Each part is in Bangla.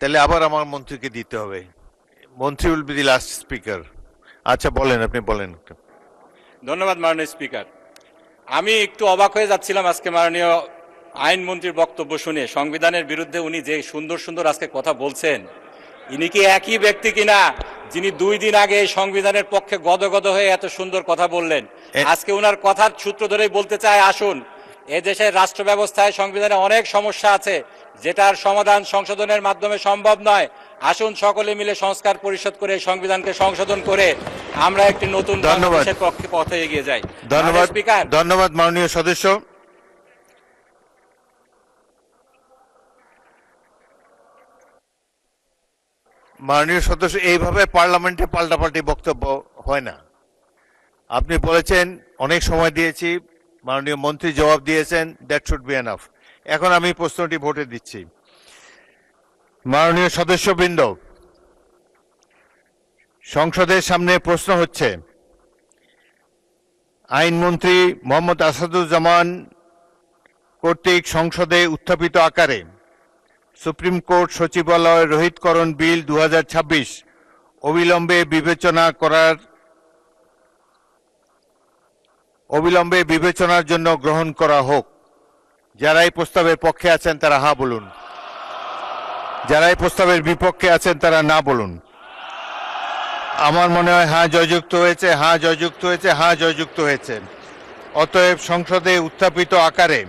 তাহলে আবার আমার মন্ত্রীকে দিতে হবে। মন্ত্রী will be the last speaker. আচ্ছা বলেন, আপনি বলেন। ধন্যবাদ মাননীয় স্পিকার। আমি একটু অবাক হয়ে যাচ্ছিলাম আজকে মাননীয় আইনমন্ত্রীর বক্তব্য শুনে। সংবিধানের বিরুদ্ধে উনি যে সুন্দর সুন্দর আজকে কথা বলছেন, ইনি কি একই ব্যক্তি কিনা যিনি 2 দিন আগে এই সংবিধানের পক্ষে গদগদ হয়ে এত সুন্দর কথা বললেন? আজকে উনার কথার সূত্র ধরেই বলতে চাই, আসুন, এ দেশের রাষ্ট্র ব্যবস্থায় সংবিধানে অনেক সমস্যা আছে যেটার সমাধান সংশোধনের মাধ্যমে সম্ভব নয়। আসুন সকলে মিলে সংস্কার পরিষদ করে সংবিধানকে সংশোধন করে আমরা একটি নতুন বাংলাদেশের পথে এগিয়ে যাই। ধন্যবাদ স্পিকার। ধন্যবাদ মাননীয় সদস্য। মাননীয় সদস্য, এইভাবে পার্লামেন্টে পাল্টাপাল্টি বক্তব্য হয় না। আপনি বলেছেন, অনেক সময় দিয়েছি, মাননীয় মন্ত্রী জবাব দিয়েছেন, দ্যাট শুড বি এনাফ। এখন আমি প্রশ্নটি ভোটে দিচ্ছি। মাননীয় সদস্যবৃন্দ, সংসদের সামনে প্রশ্ন হচ্ছে, আইনমন্ত্রী মোহাম্মদ আসাদুজ্জামান কর্তৃক সংসদে উত্থাপিত আকারে সুপ্রিম কোর্ট সচিবালয় রোহিতকরণ বিল 2026 অবিলম্বে বিবেচনার জন্য গ্রহণ করা হোক। যারা এই প্রস্তাবের পক্ষে আছেন তারা হ্যাঁ বলুন, যারা এই প্রস্তাবের বিপক্ষে আছেন তারা না বলুন। আমার মনে হয় হ্যাঁ জয়যুক্ত হয়েছে, হ্যাঁ জয়যুক্ত হয়েছে, হ্যাঁ জয়যুক্ত হয়েছে। অতএব সংসদে উত্থাপিত আকারে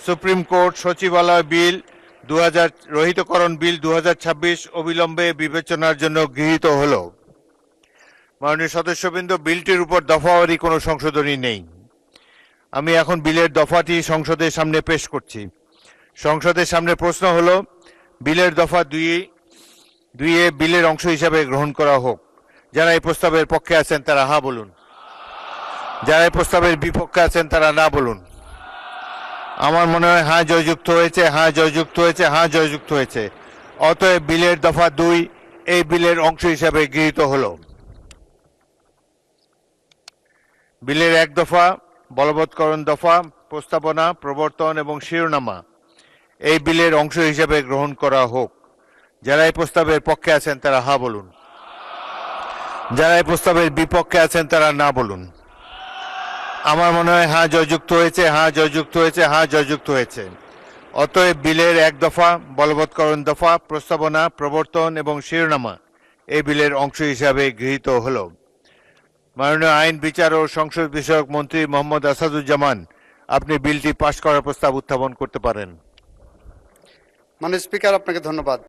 সুপ্রিম কোর্ট সচিবালয় বিল রোহিতকরণ বিল 2026 অবিলম্বে বিবেচনার জন্য গৃহীত হল। মাননীয় সদস্যবৃন্দ, বিলটির উপর দফাওয়ারি কোনো সংশোধনী নেই। আমি এখন বিলের দফাটি সংসদের সামনে পেশ করছি। সংসদের সামনে প্রশ্ন হল, বিলের দফা 2 বিলের অংশ হিসাবে গ্রহণ করা হোক। যারা এই প্রস্তাবের পক্ষে আছেন তারা হ্যাঁ বলুন, যারা এই প্রস্তাবের বিপক্ষে আছেন তারা না বলুন। আমার মনে হয় হ্যাঁ জয়যুক্ত হয়েছে, হ্যাঁ জয়যুক্ত হয়েছে, হ্যাঁ জয়যুক্ত হয়েছে। অতএব বিলের দফা 2 এই বিলের অংশ হিসাবে গৃহীত হল। বিলের 1 দফা বলবৎকরণ দফা, প্রস্তাবনা, প্রবর্তন এবং শিরোনামা এই বিলের অংশ হিসাবে গ্রহণ করা হোক। যারা এই প্রস্তাবের পক্ষে আছেন তারা হ্যাঁ বলুন, যারা এই প্রস্তাবের বিপক্ষে আছেন তারা না বলুন। আমার মনে হয় হ্যাঁ জয়যুক্ত হয়েছে, হ্যাঁ জয়যুক্ত হয়েছে, হ্যাঁ জয়যুক্ত হয়েছে। অতএব বিলের 1 দফা বলবৎকরণ দফা, প্রস্তাবনা, প্রবর্তন এবং শিরোনামা এই বিলের অংশ হিসাবে গৃহীত হল। মাননীয় আইন, বিচার ও সংসদ বিষয়ক মন্ত্রী মোহাম্মদ আসাদুজ্জামান, আপনি বিলটি পাশ করার প্রস্তাব উত্থাপন করতে পারেন। মাননীয় স্পিকার, আপনাকে ধন্যবাদ।